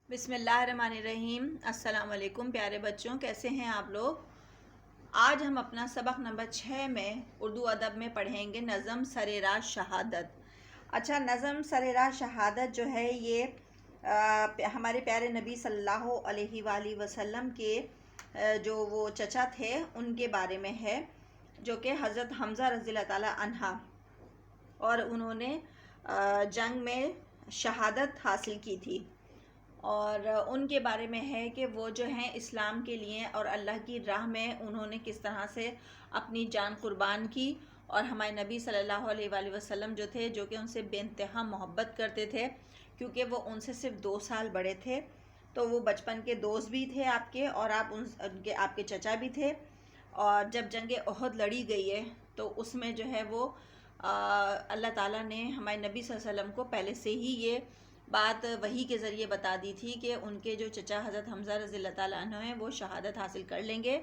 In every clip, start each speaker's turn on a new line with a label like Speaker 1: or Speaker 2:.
Speaker 1: بسم اللہ الرحمن الرحیم۔ السلام علیکم پیارے بچوں، کیسے ہیں آپ لوگ؟ آج ہم اپنا سبق نمبر 6 میں اردو ادب میں پڑھیں گے نظم سر راہ شہادت۔ اچھا، نظم سر راہ شہادت جو ہے یہ ہمارے پیارے نبی صلی اللہ علیہ وآلہ وسلم کے جو وہ چچا تھے ان کے بارے میں ہے، جو کہ حضرت حمزہ رضی اللہ تعالی عنہ، اور انہوں نے جنگ میں شہادت حاصل کی تھی۔ اور ان کے بارے میں ہے کہ وہ جو ہیں اسلام کے لیے اور اللہ کی راہ میں انہوں نے کس طرح سے اپنی جان قربان کی، اور ہمارے نبی صلی اللہ علیہ وآلہ وسلم جو تھے، جو کہ ان سے بے انتہا محبت کرتے تھے، کیونکہ وہ ان سے صرف 2 سال بڑے تھے، تو وہ بچپن کے دوست بھی تھے آپ کے، اور آپ کے چچا بھی تھے۔ اور جب جنگ احد لڑی گئی ہے تو اس میں جو ہے وہ اللہ تعالیٰ نے ہمارے نبی صلی اللہ علیہ وسلم کو پہلے سے ہی یہ بات وحی کے ذریعے بتا دی تھی کہ ان کے جو چچا حضرت حمزہ رضی اللہ تعالیٰ عنہ ہیں وہ شہادت حاصل کر لیں گے۔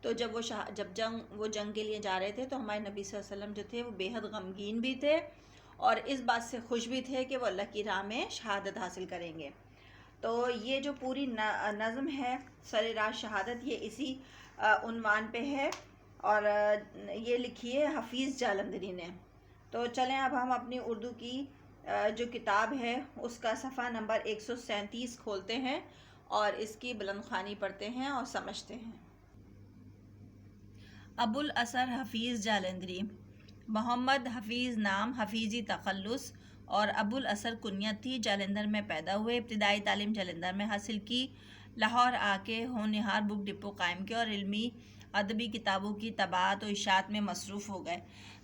Speaker 1: تو جب وہ جنگ کے لیے جا رہے تھے تو ہمارے نبی صلی اللہ علیہ وسلم جو تھے وہ بے حد غمگین بھی تھے، اور اس بات سے خوش بھی تھے کہ وہ اللہ کی راہ میں شہادت حاصل کریں گے۔ تو یہ جو پوری نظم ہے سر راہ شہادت، یہ اسی عنوان پہ ہے، اور یہ لکھی ہے حفیظ جالندری نے۔ تو چلیں اب ہم اپنی اردو کی جو کتاب ہے اس کا صفحہ نمبر 137 کھولتے ہیں اور اس کی بلند خوانی پڑھتے ہیں اور سمجھتے ہیں۔ ابو الاثر حفیظ جالندری، محمد حفیظ نام، حفیظی تخلص، اور ابو الاثر کنیت تھی۔ جالندھر میں پیدا ہوئے، ابتدائی تعلیم جالندھر میں حاصل کی، لاہور آ کے ہونہار بک ڈپو قائم کیا اور علمی ادبی کتابوں کی طباعت و اشاعت میں مصروف ہو گئے۔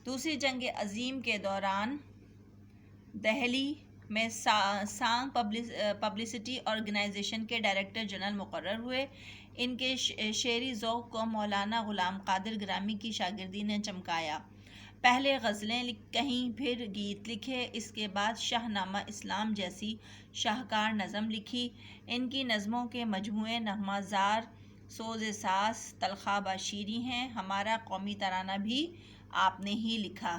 Speaker 1: دوسری جنگ عظیم کے دوران دہلی میں سانگ پبلسٹی آرگنائزیشن کے ڈائریکٹر جنرل مقرر ہوئے۔ ان کے شعری ذوق کو مولانا غلام قادر گرامی کی شاگردی نے چمکایا۔ پہلے غزلیں کہیں، پھر گیت لکھے، اس کے بعد شاہ نامہ اسلام جیسی شاہکار نظم لکھی۔ ان کی نظموں کے مجموعے نغمہ زار، سوز ساز، تلخابہ شیریں ہیں۔ ہمارا قومی ترانہ بھی آپ نے ہی لکھا۔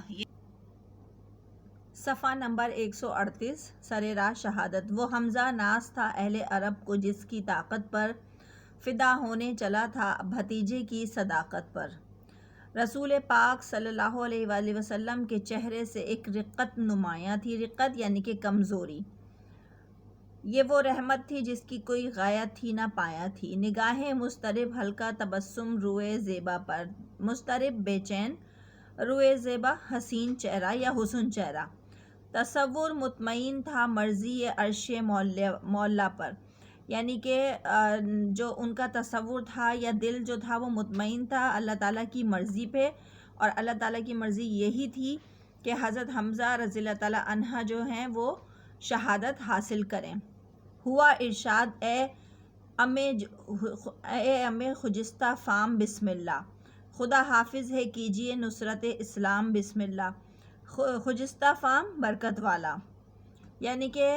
Speaker 1: صفحہ نمبر 138 سر راہ شہادت۔ وہ حمزہ ناز تھا اہل عرب کو، جس کی طاقت پر فدا ہونے چلا تھا بھتیجے کی صداقت پر۔ رسول پاک صلی اللہ علیہ وآلہ وسلم کے چہرے سے ایک رقت نمایاں تھی۔ رقت یعنی کہ کمزوری۔ یہ وہ رحمت تھی جس کی کوئی غایت تھی نہ پایا تھی۔ نگاہ مضطرب، ہلکا تبسم روئے زیبا پر، مضطرب بے چین، روئے زیبا حسین چہرہ یا حسن چہرہ۔ تصور مطمئن تھا مرضی عرش مولا پر، یعنی کہ جو ان کا تصور تھا یا دل جو تھا وہ مطمئن تھا اللہ تعالیٰ کی مرضی پہ، اور اللہ تعالیٰ کی مرضی یہی تھی کہ حضرت حمزہ رضی اللہ تعالیٰ عنہ جو ہیں وہ شہادت حاصل کریں۔ ہوا ارشاد، اے امِ خجستہ فام بسم اللہ، خدا حافظ ہے کیجئے نصرت اسلام بسم اللہ۔ خجستہ فام برکت والا، یعنی کہ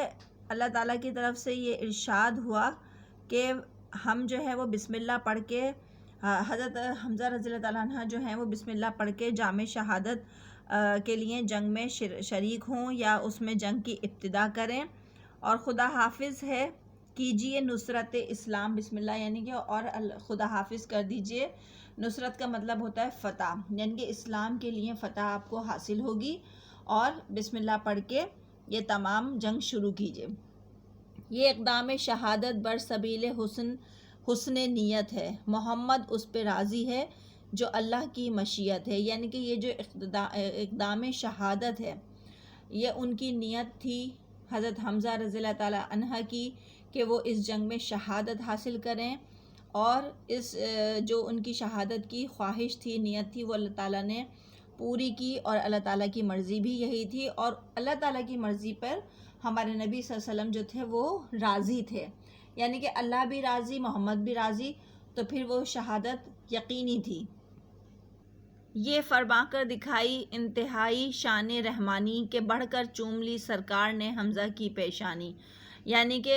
Speaker 1: اللہ تعالیٰ کی طرف سے یہ ارشاد ہوا کہ ہم جو ہے وہ بسم اللہ پڑھ کے، حضرت حمزہ رضی اللہ تعالیٰ عنہ جو ہیں وہ بسم اللہ پڑھ کے جام شہادت کے لیے جنگ میں شریک ہوں یا اس میں جنگ کی ابتدا کریں، اور خدا حافظ ہے کیجئے نصرت اسلام بسم اللہ، یعنی کہ اور خدا حافظ کر دیجئے۔ نصرت کا مطلب ہوتا ہے فتح، یعنی کہ اسلام کے لیے فتح آپ کو حاصل ہوگی، اور بسم اللہ پڑھ کے یہ تمام جنگ شروع کیجئے۔ یہ اقدام شہادت برسبیل حسن نیت ہے، محمد اس پہ راضی ہے جو اللہ کی مشیت ہے، یعنی کہ یہ جو اقدام شہادت ہے یہ ان کی نیت تھی حضرت حمزہ رضی اللہ تعالیٰ عنہ کی کہ وہ اس جنگ میں شہادت حاصل کریں، اور اس جو ان کی شہادت کی خواہش تھی، نیت تھی، وہ اللہ تعالیٰ نے پوری کی، اور اللہ تعالیٰ کی مرضی بھی یہی تھی، اور اللہ تعالیٰ کی مرضی پر ہمارے نبی صلی اللہ علیہ وسلم جو تھے وہ راضی تھے، یعنی کہ اللہ بھی راضی، محمد بھی راضی، تو پھر وہ شہادت یقینی تھی۔ یہ فرما کر دکھائی انتہائی شان رحمانی کہ بڑھ کر چوم لی سرکار نے حمزہ کی پیشانی، یعنی کہ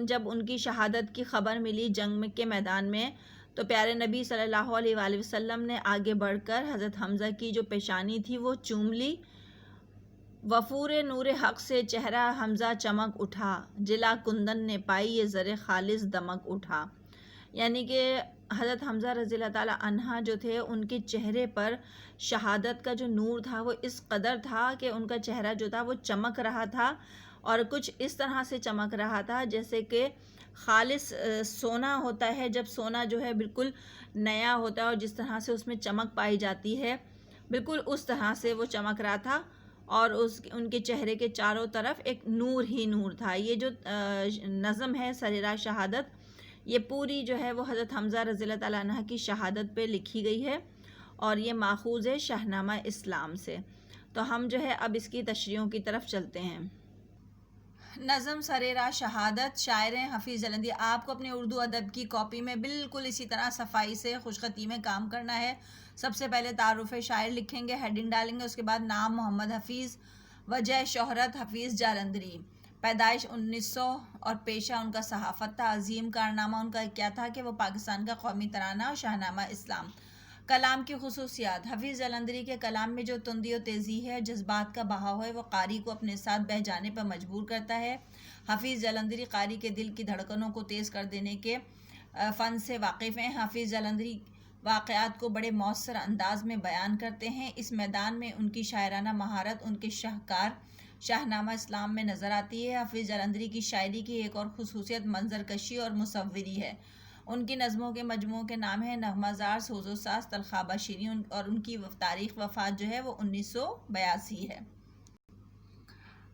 Speaker 1: جب ان کی شہادت کی خبر ملی جنگ کے میدان میں، تو پیارے نبی صلی اللہ علیہ وآلہ وسلم نے آگے بڑھ کر حضرت حمزہ کی جو پیشانی تھی وہ چوم لی، وفور نور حق سے چہرہ حمزہ چمک اٹھا، جلا کندن نے پائی یہ زر خالص دمک اٹھا. یعنی کہ حضرت حمزہ رضی اللہ تعالیٰ عنہ جو تھے، ان کے چہرے پر شہادت کا جو نور تھا وہ اس قدر تھا کہ ان کا چہرہ جو تھا وہ چمک رہا تھا، اور کچھ اس طرح سے چمک رہا تھا جیسے کہ خالص سونا ہوتا ہے. جب سونا جو ہے بالکل نیا ہوتا ہے اور جس طرح سے اس میں چمک پائی جاتی ہے، بالکل اس طرح سے وہ چمک رہا تھا، اور ان کے چہرے کے چاروں طرف ایک نور ہی نور تھا. یہ جو نظم ہے سریرا شہادت، یہ پوری جو ہے وہ حضرت حمزہ رضی اللہ تعالیٰ عنہ کی شہادت پہ لکھی گئی ہے، اور یہ ماخوذ ہے شاہنامہ اسلام سے. تو ہم جو ہے اب اس کی تشریحوں کی طرف چلتے ہیں. نظم سریرا شہادت، شاعر ہیں حفیظ جلندی. آپ کو اپنے اردو ادب کی کاپی میں بالکل اسی طرح صفائی سے خوش خطی میں کام کرنا ہے. سب سے پہلے تعارف شاعر لکھیں گے، ہیڈنگ ڈالیں گے، اس کے بعد نام محمد حفیظ، وجہ شہرت حفیظ جالندری، پیدائش 1900 اور پیشہ ان کا صحافت تھا. عظیم کارنامہ ان کا کیا تھا کہ وہ پاکستان کا قومی ترانہ اور شاہنامہ اسلام. کلام کی خصوصیات، حفیظ جلندری کے کلام میں جو تندی و تیزی ہے، جذبات کا بہاؤ ہے، وہ قاری کو اپنے ساتھ بہہ جانے پر مجبور کرتا ہے. حفیظ جلندری قاری کے دل کی دھڑکنوں کو تیز کر دینے کے فن سے واقف ہیں. حفیظ جلندری واقعات کو بڑے مؤثر انداز میں بیان کرتے ہیں. اس میدان میں ان کی شاعرانہ مہارت ان کے شاہکار شاہنامہ اسلام میں نظر آتی ہے. حفیظ جلندری کی شاعری کی ایک اور خصوصیت منظر کشی اور مصوری ہے. ان کی نظموں کے مجموعوں کے نام ہیں نغمہ زار، سوز و ساز، تلخابہ شیریں، اور ان کی تاریخ وفات جو ہے وہ 1982 ہے.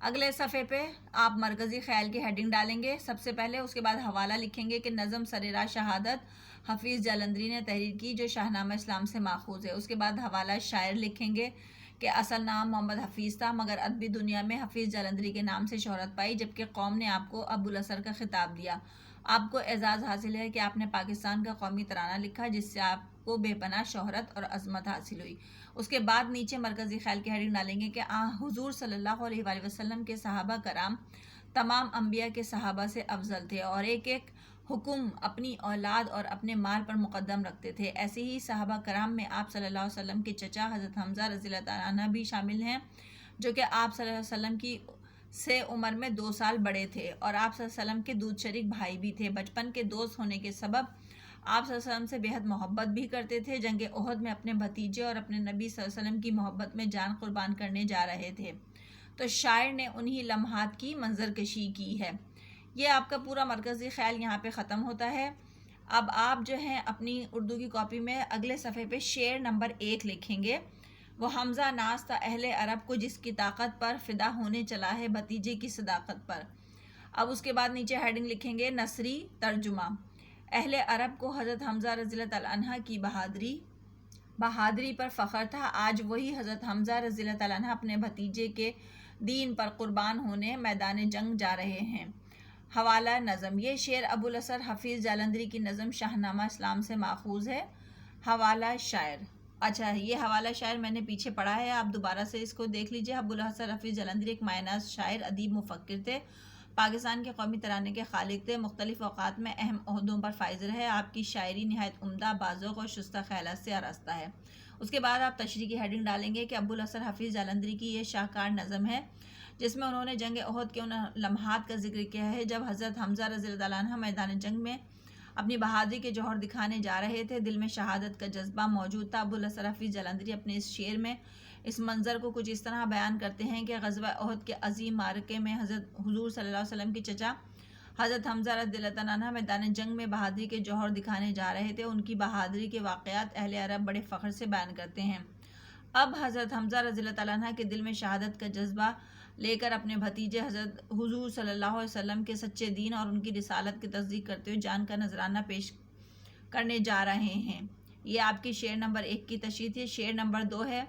Speaker 1: اگلے صفحے پہ آپ مرکزی خیال کی ہیڈنگ ڈالیں گے سب سے پہلے، اس کے بعد حوالہ لکھیں گے کہ نظم سریرا شہادت حفیظ جالندری نے تحریر کی جو شاہنامہ اسلام سے ماخوذ ہے. اس کے بعد حوالہ شاعر لکھیں گے کہ اصل نام محمد حفیظ تھا، مگر ادبی دنیا میں حفیظ جالندری کے نام سے شہرت پائی، جبکہ قوم نے آپ کو ابو الاسر کا خطاب دیا. آپ کو اعزاز حاصل ہے کہ آپ نے پاکستان کا قومی ترانہ لکھا، جس سے آپ کو بے پناہ شہرت اور عظمت حاصل ہوئی. اس کے بعد نیچے مرکزی خیال کی ہیڈنگ ڈالیں گے کہ حضور صلی اللہ علیہ وآلہ وسلم کے صحابہ کرام تمام انبیاء کے صحابہ سے افضل تھے، اور ایک ایک حکم اپنی اولاد اور اپنے مال پر مقدم رکھتے تھے. ایسے ہی صحابہ کرام میں آپ صلی اللہ علیہ وسلم کے چچا حضرت حمزہ رضی اللہ تعالیٰ عنہ بھی شامل ہیں، جو کہ آپ صلی اللہ علیہ وسلم کی سے عمر میں 2 سال بڑے تھے، اور آپ صلی اللہ علیہ وسلم کے دودھ شریک بھائی بھی تھے. بچپن کے دوست ہونے کے سبب آپ صلی اللہ علیہ وسلم سے بےحد محبت بھی کرتے تھے. جنگ احد میں اپنے بھتیجے اور اپنے نبی صلی اللہ علیہ وسلم کی محبت میں جان قربان کرنے جا رہے تھے، تو شاعر نے انہی لمحات کی منظر کشی کی ہے. یہ آپ کا پورا مرکزی خیال یہاں پہ ختم ہوتا ہے. اب آپ جو ہیں اپنی اردو کی کاپی میں اگلے صفحے پہ شعر نمبر 1 لکھیں گے. وہ حمزہ ناز تھا اہل عرب کو، جس کی طاقت پر فدا ہونے چلا ہے بھتیجے کی صداقت پر. اب اس کے بعد نیچے ہیڈنگ لکھیں گے نثری ترجمہ. اہل عرب کو حضرت حمزہ رضی اللہ تعالیٰ عنہ کی بہادری پر فخر تھا. آج وہی حضرت حمزہ رضی اللہ تعالیٰ عنہ اپنے بھتیجے کے دین پر قربان ہونے میدان جنگ جا رہے ہیں. حوالہ نظم، یہ شعر ابو الاسر حفیظ جالندری کی نظم شاہنامہ اسلام سے ماخوذ ہے. حوالہ شاعر، اچھا یہ حوالہ شاعر میں نے پیچھے پڑھا ہے، آپ دوبارہ سے اس کو دیکھ لیجئے. ابو الاسر حفیظ جالندری ایک مایہ ناز شاعر، ادیب، مفکر تھے. پاکستان کے قومی ترانے کے خالق تھے. مختلف اوقات میں اہم عہدوں پر فائز رہے. آپ کی شاعری نہایت عمدہ، باذوق اور شستہ خیالات سے آراستہ ہے. اس کے بعد آپ تشریح کی ہیڈنگ ڈالیں گے کہ ابو الاسر حفیظ جالندری کی یہ شاہکار نظم ہے، جس میں انہوں نے جنگ احد کے ان لمحات کا ذکر کیا ہے جب حضرت حمزہ رضی اللہ تعالیٰ عنہ میدان جنگ میں اپنی بہادری کے جوہر دکھانے جا رہے تھے. دل میں شہادت کا جذبہ موجود تھا. ابو الاسر حفیظ جالندری اپنے اس شعر میں اس منظر کو کچھ اس طرح بیان کرتے ہیں کہ غزوہ احد کے عظیم معرکے میں حضور صلی اللہ علیہ وسلم کے چچا حضرت حمزہ رضی اللہ تعالیٰ عنہ میدان جنگ میں بہادری کے جوہر دکھانے جا رہے تھے. ان کی بہادری کے واقعات اہل عرب بڑے فخر سے بیان کرتے ہیں. اب حضرت حمزہ رضی اللہ تعالیٰ عنہ کے دل میں شہادت کا جذبہ لے کر اپنے بھتیجے حضور صلی اللہ علیہ وسلم کے سچے دین اور ان کی رسالت کی تصدیق کرتے ہوئے جان کا نذرانہ پیش کرنے جا رہے ہیں. یہ آپ کی شعر نمبر 1 کی تشریح تھی. شعر نمبر 2 ہے،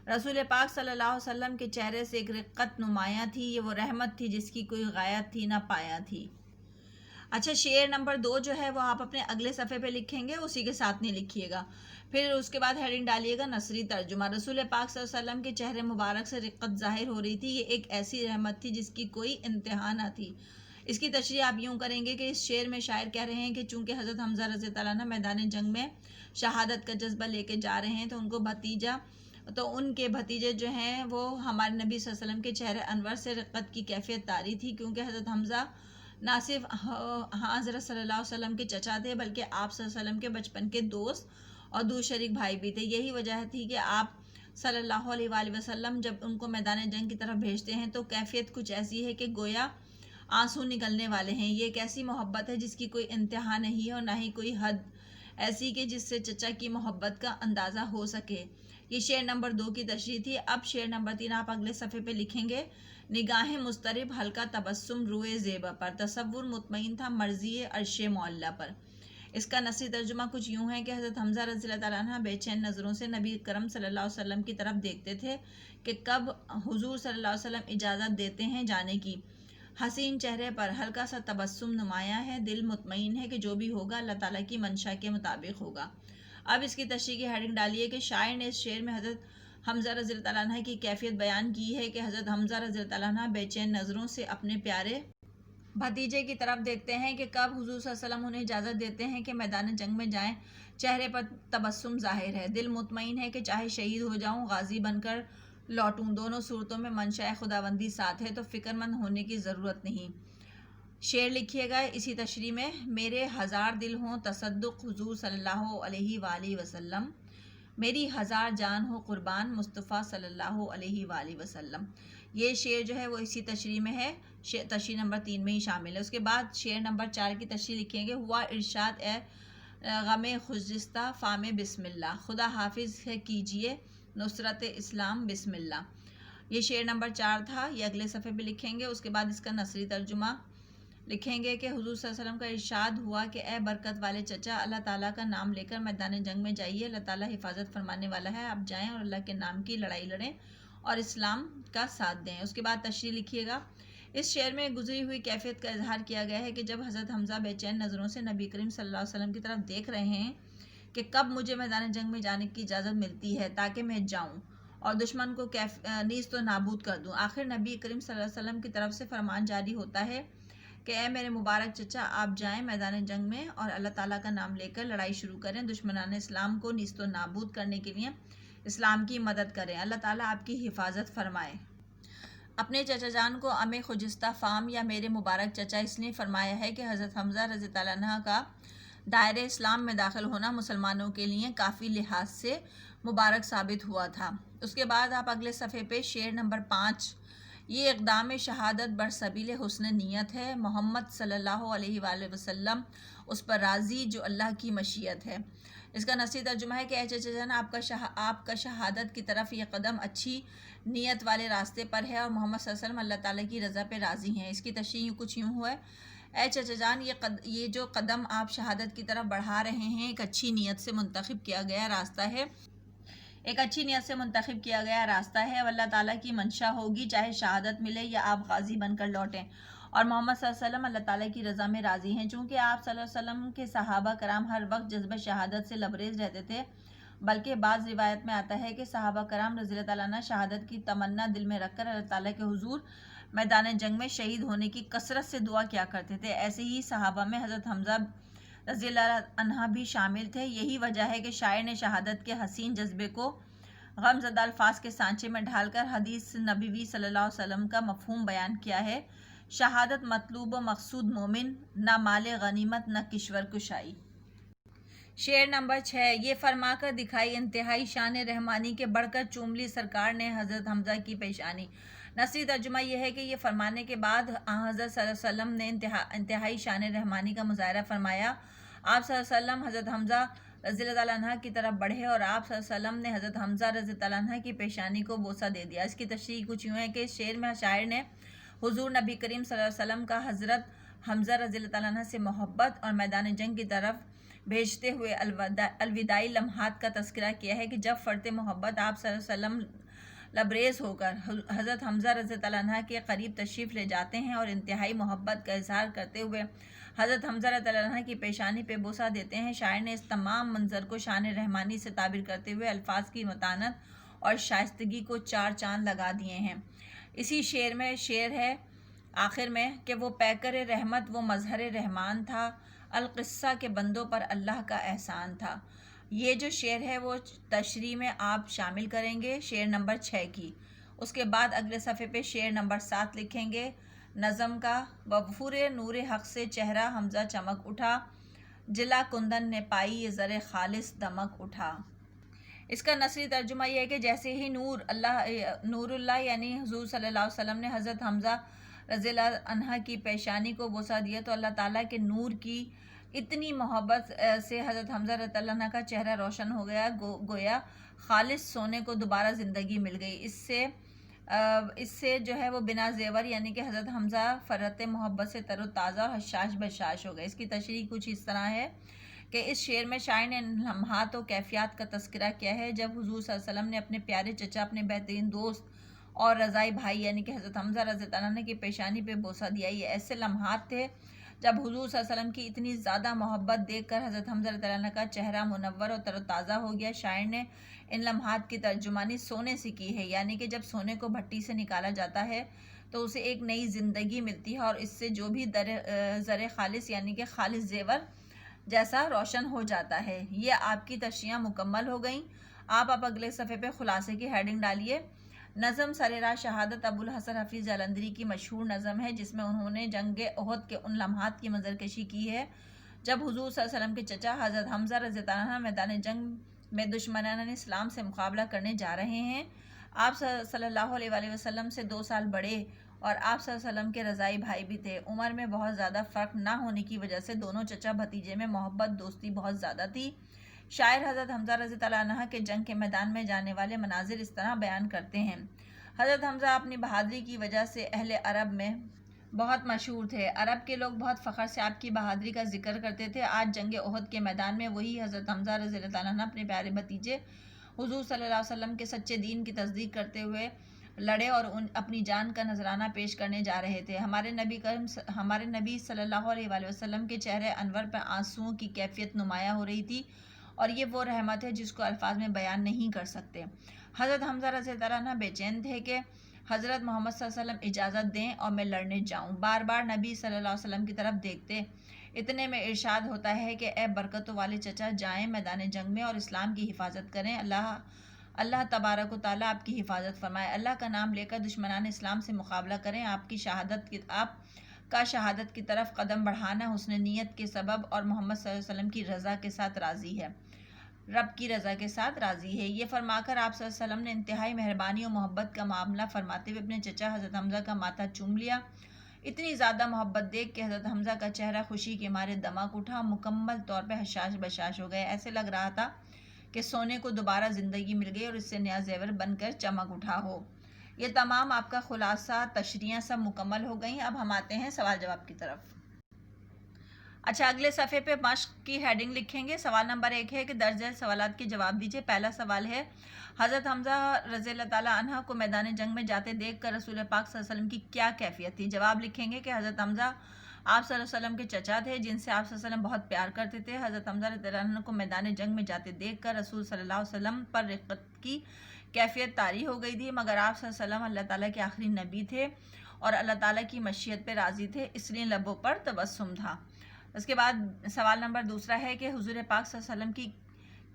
Speaker 1: رسول پاک صلی اللہ علیہ وسلم کے چہرے سے ایک رقت نمایاں تھی، یہ وہ رحمت تھی جس کی کوئی غایت تھی نہ پایا تھی. اچھا شعر نمبر 2 جو ہے وہ آپ اپنے اگلے صفحے پہ لکھیں گے، اسی کے ساتھ نہیں لکھیے گا. پھر اس کے بعد ہیڈنگ ڈالیے گا نثری ترجمہ. رسول پاک صلی اللہ علیہ وسلم کے چہرے مبارک سے رقت ظاہر ہو رہی تھی، یہ ایک ایسی رحمت تھی جس کی کوئی انتہا نہ تھی. اس کی تشریح آپ یوں کریں گے کہ اس شعر میں شاعر کہہ رہے ہیں کہ چونکہ حضرت حمزہ رضی اللہ عنہ میدان جنگ میں شہادت کا جذبہ لے کے جا رہے ہیں، تو ان کو بھتیجا تو ان کے بھتیجے جو ہیں وہ ہمارے نبی صلی اللہ علیہ وسلم کے چہرے انور سے رقت کی کیفیت طاری تھی، کیونکہ حضرت حمزہ نہ صرف حضرت صلی اللہ علیہ وسلم کے چچا تھے بلکہ آپ صلی اللہ علیہ وسلم کے بچپن کے دوست اور دور شریک بھائی بھی تھے۔ یہی وجہ تھی کہ آپ صلی اللہ علیہ وآلہ وسلم جب ان کو میدان جنگ کی طرف بھیجتے ہیں تو کیفیت کچھ ایسی ہے کہ گویا آنسو نکلنے والے ہیں۔ یہ ایک ایسی محبت ہے جس کی کوئی انتہا نہیں ہے اور نہ ہی کوئی حد ایسی کہ جس سے چچا کی محبت کا اندازہ ہو سکے۔ یہ شعر نمبر 2 کی تشریح تھی۔ اب شعر نمبر 3 آپ اگلے صفحے پہ لکھیں گے، نگاہیں مضطرب ہلکا تبسم روئے زیبا پر، تصور مطمئن تھا مرضی عرش معلیٰ پر۔ اس کا نثری ترجمہ کچھ یوں ہے کہ حضرت حمزہ رضی اللہ تعالیٰ عنہ بے چین نظروں سے نبی کرم صلی اللہ علیہ وسلم کی طرف دیکھتے تھے کہ کب حضور صلی اللہ علیہ وسلم اجازت دیتے ہیں جانے کی۔ حسین چہرے پر ہلکا سا تبسم نمایاں ہے، دل مطمئن ہے کہ جو بھی ہوگا اللہ تعالیٰ کی منشا کے مطابق ہوگا۔ اب اس کی تشریح کی ہیڈنگ ڈالیے کہ شاعر نے اس شعر میں حضرت حمزہ رضی اللہ تعالیٰ عنہ کی کیفیت بیان کی ہے کہ حضرت حمزہ رضی اللہ تعالیٰ عنہ بے چین نظروں سے اپنے پیارے بھتیجے کی طرف دیکھتے ہیں کہ کب حضور صلی اللہ علیہ وسلم انہیں اجازت دیتے ہیں کہ میدان جنگ میں جائیں۔ چہرے پر تبسم ظاہر ہے، دل مطمئن ہے کہ چاہے شہید ہو جاؤں غازی بن کر لوٹوں، دونوں صورتوں میں منشاء خداوندی ساتھ ہے تو فکر مند ہونے کی ضرورت نہیں۔ شعر لکھیے گا اسی تشریح میں، میرے ہزار دل ہوں تصدق حضور صلی اللہ علیہ وآلہ وسلم، میری ہزار جان ہو قربان مصطفیٰ صلی اللہ علیہ وآلہ وسلم۔ یہ شعر جو ہے وہ اسی تشریح میں ہے، تشریح نمبر 3 میں ہی شامل ہے۔ اس کے بعد شعر نمبر 4 کی تشریح لکھیں گے، ہوا ارشاد اے غم خجستہ فام بسم اللہ، خدا حافظ ہے کیجئے نصرت اسلام بسم اللہ۔ یہ شعر نمبر 4 تھا، یہ اگلے صفحے پہ لکھیں گے۔ اس کے بعد اس کا نثری ترجمہ لکھیں گے کہ حضور صلی اللہ علیہ وسلم کا ارشاد ہوا کہ اے برکت والے چچا، اللہ تعالیٰ کا نام لے کر میدان جنگ میں جائیے، اللہ تعالیٰ حفاظت فرمانے والا ہے، آپ جائیں اور اللہ کے نام کی لڑائی لڑیں اور اسلام کا ساتھ دیں۔ اس کے بعد تشریح لکھیے گا، اس شعر میں گزری ہوئی کیفیت کا اظہار کیا گیا ہے کہ جب حضرت حمزہ بے چین نظروں سے نبی کریم صلی اللہ علیہ وسلم کی طرف دیکھ رہے ہیں کہ کب مجھے میدان جنگ میں جانے کی اجازت ملتی ہے تاکہ میں جاؤں اور دشمن کو نیست و نابود کر دوں۔ آخر نبی کریم صلی اللہ علیہ وسلم کی طرف سے فرمان جاری ہوتا ہے کہ اے میرے مبارک چچا، آپ جائیں میدان جنگ میں اور اللہ تعالیٰ کا نام لے کر لڑائی شروع کریں، دشمنان اسلام کو نیست و نابود کرنے کے لیے اسلام کی مدد کریں، اللہ تعالیٰ آپ کی حفاظت فرمائے۔ اپنے چچا جان کو ام خجستہ فام یا میرے مبارک چچا اس لیے فرمایا ہے کہ حضرت حمزہ رضی اللہ عنہ کا دائرۂ اسلام میں داخل ہونا مسلمانوں کے لیے کافی لحاظ سے مبارک ثابت ہوا تھا۔ اس کے بعد آپ اگلے صفحے پہ شعر نمبر 5، یہ اقدام شہادت برسبیل حسن نیت ہے، محمد صلی اللہ علیہ وآلہ وسلم اس پر راضی جو اللہ کی مشیت ہے۔ اس کا نثری ترجمہ ہے کہ اے چچا جان، آپ کا شہادت کی طرف یہ قدم اچھی نیت والے راستے پر ہے اور محمد صلی اللہ علیہ وسلم اللہ تعالیٰ کی رضا پہ راضی ہیں۔ اس کی تشریح کچھ یوں ہے، اے چچا جان، یہ جو قدم آپ شہادت کی طرف بڑھا رہے ہیں ایک اچھی نیت سے منتخب کیا گیا راستہ ہے، ایک اچھی نیت سے منتخب کیا گیا راستہ ہے، اللہ تعالیٰ کی منشا ہوگی چاہے شہادت ملے یا آپ غازی بن کر لوٹیں، اور محمد صلی اللہ علیہ وسلم اللہ تعالیٰ کی رضا میں راضی ہیں۔ چونکہ آپ صلی اللہ علیہ وسلم کے صحابہ کرام ہر وقت جذبہ شہادت سے لبریز رہتے تھے، بلکہ بعض روایت میں آتا ہے کہ صحابہ کرام رضی اللہ تعالیٰ عنہ شہادت کی تمنا دل میں رکھ کر اللہ تعالیٰ کے حضور میدان جنگ میں شہید ہونے کی کثرت سے دعا کیا کرتے تھے۔ ایسے ہی صحابہ میں حضرت حمزہ رضی اللہ عنہ بھی شامل تھے۔ یہی وجہ ہے کہ شاعر نے شہادت کے حسین جذبے کو غم زدہ الفاظ کے سانچے میں ڈھال کر حدیث نبوی صلی اللہ علیہ وسلم کا مفہوم بیان کیا ہے، شہادت مطلوب و مقصود مومن، نہ مال غنیمت نہ کشور کشائی۔ شعر نمبر 6، یہ فرما کر دکھائی انتہائی شان رحمانی کے بڑھ کر چوم لی سرکار نے حضرت حمزہ کی پیشانی۔ نثری ترجمہ یہ ہے کہ یہ فرمانے کے بعد حضرت صلی اللہ علیہ وسلم نے انتہائی شان رحمانی کا مظاہرہ فرمایا۔ آپ صلی اللہ علیہ وسلم حضرت حمزہ رضی اللہ عنہ کی طرف بڑھے اور آپ صلی اللہ علیہ وسلم نے حضرت حمزہ رضی اللہ عنہ کی پیشانی کو بوسہ دے دیا۔ اس کی تشریح کچھ یوں ہے کہ اس شعر میں شاعر نے حضور نبی کریم صلی اللہ علیہ وسلم کا حضرت حمزہ رضی اللہ عنہ سے محبت اور میدان جنگ کی طرف بھیجتے ہوئے الوداعی لمحات کا تذکرہ کیا ہے کہ جب فرط محبت آپ صلی اللہ علیہ وسلم لبریز ہو کر حضرت حمزہ رضی اللہ عنہ کے قریب تشریف لے جاتے ہیں اور انتہائی محبت کا اظہار کرتے ہوئے حضرت حمزہ رضی اللہ عنہ کی پیشانی پہ بوسہ دیتے ہیں۔ شاعر نے اس تمام منظر کو شان رحمانی سے تعبیر کرتے ہوئے الفاظ کی متانت اور شائستگی کو 4 چاند لگا دیے ہیں۔ اسی شعر میں شعر ہے آخر میں کہ وہ پیکر رحمت وہ مظہر رحمان تھا، القصہ کے بندوں پر اللہ کا احسان تھا۔ یہ جو شعر ہے وہ تشریح میں آپ شامل کریں گے شعر نمبر 6 کی. اس کے بعد اگلے صفحے پہ شعر نمبر 7 لکھیں گے نظم کا. وفور نور حق سے چہرہ حمزہ چمک اٹھا، جلا کندن نے پائی یہ زر خالص دمک اٹھا. اس کا نثری ترجمہ یہ ہے کہ جیسے ہی نور اللہ یعنی حضور صلی اللہ علیہ وسلم نے حضرت حمزہ رضی اللہ عنہ کی پیشانی کو بوسہ دیا تو اللہ تعالیٰ کے نور کی اتنی محبت سے حضرت حمزہ رضی اللہ عنہ کا چہرہ روشن ہو گیا، گویا خالص سونے کو دوبارہ زندگی مل گئی. اس سے جو ہے وہ بنا زیور یعنی کہ حضرت حمزہ فرت محبت سے تر و تازہ اور حشاش بشاش ہو گئے. اس کی تشریح کچھ اس طرح ہے کہ اس شعر میں شاعر نے لمحات و کیفیات کا تذکرہ کیا ہے جب حضور صلی اللہ علیہ وسلم نے اپنے پیارے چچا، اپنے بہترین دوست اور رضائی بھائی یعنی کہ حضرت حمزہ رضی اللہ عنہ کی پیشانی پہ بوسہ دیا. یہ ایسے لمحات تھے جب حضور صلی اللہ علیہ وسلم کی اتنی زیادہ محبت دیکھ کر حضرت حمزہ رضی اللہ عنہ کا چہرہ منور اور تر و تازہ ہو گیا. شاعر نے ان لمحات کی ترجمانی سونے سے کی ہے، یعنی کہ جب سونے کو بھٹی سے نکالا جاتا ہے تو اسے ایک نئی زندگی ملتی ہے اور اس سے جو بھی زر خالص یعنی کہ خالص زیور جیسا روشن ہو جاتا ہے. یہ آپ کی تشریحاں مکمل ہو گئیں. آپ اگلے صفحے پہ خلاصے کی ہیڈنگ ڈالیے. نظم سرراہ شہادت ابوالحسن حفیظ جلندری کی مشہور نظم ہے جس میں انہوں نے جنگ احد کے ان لمحات کی منظرکشی کی ہے جب حضور صلی اللہ علیہ وسلم کے چچا حضرت حمزہ رضی اللہ عنہ میدان جنگ میں دشمنان اسلام سے مقابلہ کرنے جا رہے ہیں. آپ صلی اللہ علیہ وآلہ وسلم سے 2 سال بڑے اور آپ صلی اللہ علیہ وسلم کے رضائی بھائی بھی تھے. عمر میں بہت زیادہ فرق نہ ہونے کی وجہ سے دونوں چچا بھتیجے میں محبت دوستی بہت زیادہ تھی. شاعر حضرت حمزہ رضی اللہ عنہ کے جنگ کے میدان میں جانے والے مناظر اس طرح بیان کرتے ہیں. حضرت حمزہ اپنی بہادری کی وجہ سے اہل عرب میں بہت مشہور تھے. عرب کے لوگ بہت فخر سے آپ کی بہادری کا ذکر کرتے تھے. آج جنگ احد کے میدان میں وہی حضرت حمزہ رضی اللہ عنہ اپنے پیارے بھتیجے حضور صلی اللہ علیہ وسلم کے سچے دین کی تصدیق کرتے ہوئے لڑے اور اپنی جان کا نذرانہ پیش کرنے جا رہے تھے. ہمارے نبی صلی اللہ علیہ وآلہ وسلم کے چہرے انور پر آنسوؤں کی کیفیت نمایاں ہو رہی تھی اور یہ وہ رحمت ہے جس کو الفاظ میں بیان نہیں کر سکتے. حضرت حمزہ رضی اللہ عنہ بے چین تھے کہ حضرت محمد صلی اللہ علیہ وسلم اجازت دیں اور میں لڑنے جاؤں. بار بار نبی صلی اللہ علیہ وسلم کی طرف دیکھتے. اتنے میں ارشاد ہوتا ہے کہ اے برکتوں والے چچا، جائیں میدان جنگ میں اور اسلام کی حفاظت کریں. اللہ تبارک و تعالیٰ آپ کی حفاظت فرمائے. اللہ کا نام لے کر دشمنان اسلام سے مقابلہ کریں. آپ کا شہادت کی طرف قدم بڑھانا حسن نیت کے سبب اور محمد صلی اللہ علیہ وسلم کی رضا کے ساتھ راضی ہے، رب کی رضا کے ساتھ راضی ہے. یہ فرما کر آپ صلی اللہ علیہ وسلم نے انتہائی مہربانی و محبت کا معاملہ فرماتے ہوئے اپنے چچا حضرت حمزہ کا ماتھا چوم لیا. اتنی زیادہ محبت دیکھ کے حضرت حمزہ کا چہرہ خوشی کے مارے دمک اٹھا، مکمل طور پہ حشاش بشاش ہو گئے. ایسے لگ رہا تھا کہ سونے کو دوبارہ زندگی مل گئی اور اس سے نیا زیور بن کر چمک اٹھا ہو. یہ تمام آپ کا خلاصہ تشریحاں سب مکمل ہو گئیں. اب ہم آتے ہیں سوال جواب کی طرف. اچھا، اگلے صفحے پہ مشق کی ہیڈنگ لکھیں گے. سوال نمبر 1 ہے کہ درج ذیل سوالات کے جواب دیجیے. پہلا سوال ہے حضرت حمزہ رضی اللہ تعالیٰ عنہ کو میدان جنگ میں جاتے دیکھ کر رسول پاک صلی اللہ علیہ وسلم کی کیا کیفیت تھی؟ جواب لکھیں گے کہ حضرت حمزہ آپ صلی اللہ علیہ وسلم کے چچا تھے جن سے آپ صلی اللہ علیہ وسلم بہت پیار کرتے تھے. حضرت حمزہ رضی اللہ عنہ کو میدان جنگ میں جاتے دیکھ کر رسول صلی اللہ علیہ وسلم پر رقت کی کیفیت طاری ہو گئی تھی، مگر آپ صلی اللہ علیہ وسلم اللہ تعالیٰ کے آخری نبی تھے اور اللہ تعالیٰ کی مشیت پہ راضی تھے، اس لیے لبوں پر تبسم تھا. اس کے بعد سوال نمبر 2 ہے کہ حضور پاک صلی اللہ علیہ وسلم کی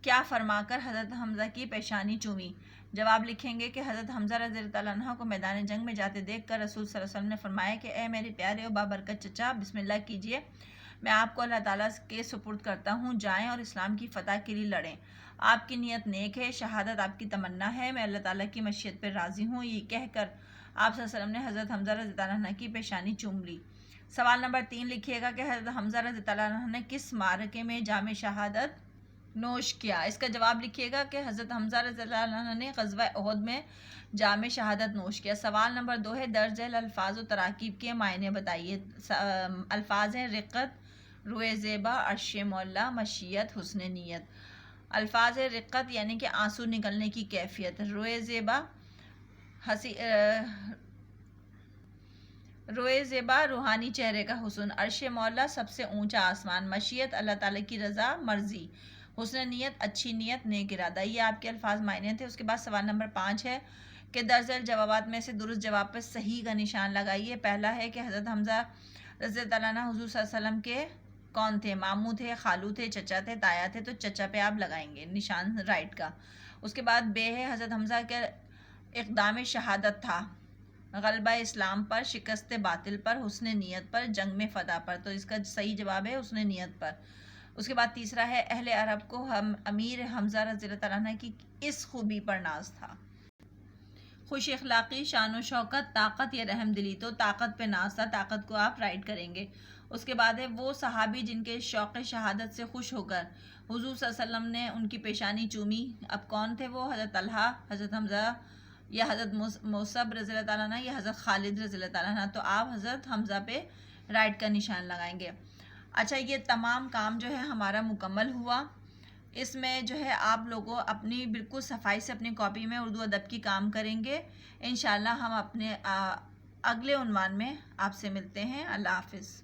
Speaker 1: کیا فرما کر حضرت حمزہ کی پیشانی چومی؟ جواب لکھیں گے کہ حضرت حمزہ رضی اللہ عنہ کو میدان جنگ میں جاتے دیکھ کر رسول صلی اللہ علیہ وسلم نے فرمایا کہ اے میرے پیارے اور بابرکت چچا، بسم اللہ کیجئے، میں آپ کو اللہ تعالیٰ کے سپرد کرتا ہوں. جائیں اور اسلام کی فتح کے لیے لڑیں. آپ کی نیت نیک ہے، شہادت آپ کی تمنا ہے، میں اللہ تعالیٰ کی مشیت پر راضی ہوں. یہ کہہ کر آپ صلی اللہ علیہ وسلم نے حضرت حمزہ رضی اللہ عنہ کی پیشانی چوم لی. سوال نمبر 3 لکھیے گا کہ حضرت حمزہ رضی اللہ عنہ نے کس معرکے میں جام شہادت نوش کیا؟ اس کا جواب لکھیے گا کہ حضرت حمزہ رضی اللہ عنہ نے غزوہ احد میں جام شہادت نوش کیا. سوال نمبر 2 ہے درج ذیل الفاظ و تراکیب کے معنی بتائیے. الفاظ ہیں رقت، روئے زیبا، عرش مولا، مشیت، حسن نیت. الفاظ ہے رقت یعنی کہ آنسو نکلنے کی کیفیت، روئے زیبا روحانی چہرے کا حسن، عرش مولا سب سے اونچا آسمان، مشیت اللہ تعالیٰ کی رضا مرضی، حسن نیت اچھی نیت نیک ارادہ. یہ آپ کے الفاظ معنی تھے. اس کے بعد سوال نمبر 5 ہے کہ درج ذیل جوابات میں سے درست جواب پر صحیح کا نشان لگائیے. پہلا ہے کہ حضرت حمزہ رضی اللہ عنہ حضور صلی اللہ علیہ وسلم کے کون تھے؟ ماموں تھے، خالو تھے، چچا تھے، تایا تھے، تو چچا پہ آپ لگائیں گے نشان رائٹ کا۔ اس کے بعد بے ہے حضرت حمزہ کے اقدام شہادت تھا، غلبہ اسلام پر، شکست باطل پر، حسن نیت پر، جنگ میں فتح پر، تو اس کا صحیح جواب ہے حسن نیت پر۔ اس کے بعد تیسرا ہے اہل عرب کو امیر حمزہ رضی اللہ تعالیٰ عنہ کی اس خوبی پر ناز تھا، خوش اخلاقی، شان و شوکت، طاقت یا رحم دلی، تو طاقت پہ ناز تھا، طاقت کو آپ رائٹ کریں گے۔ اس کے بعد ہے وہ صحابی جن کے شوق شہادت سے خوش ہو کر حضور صلی اللہ علیہ وسلم نے ان کی پیشانی چومی، اب کون تھے وہ؟ حضرت طلحہ، حضرت حمزہ، یا حضرت مصعب رضی اللہ تعالیٰ عنہ، یا حضرت خالد رضی اللہ تعالیٰ عنہ، تو آپ حضرت حمزہ پہ رائٹ کا نشان لگائیں گے۔ اچھا، یہ تمام کام جو ہے ہمارا مکمل ہوا۔ اس میں جو ہے آپ لوگوں اپنی بالکل صفائی سے اپنی کاپی میں اردو ادب کی کام کریں گے۔ انشاءاللہ ہم اپنے اگلے عنوان میں آپ سے ملتے ہیں۔ اللہ حافظ۔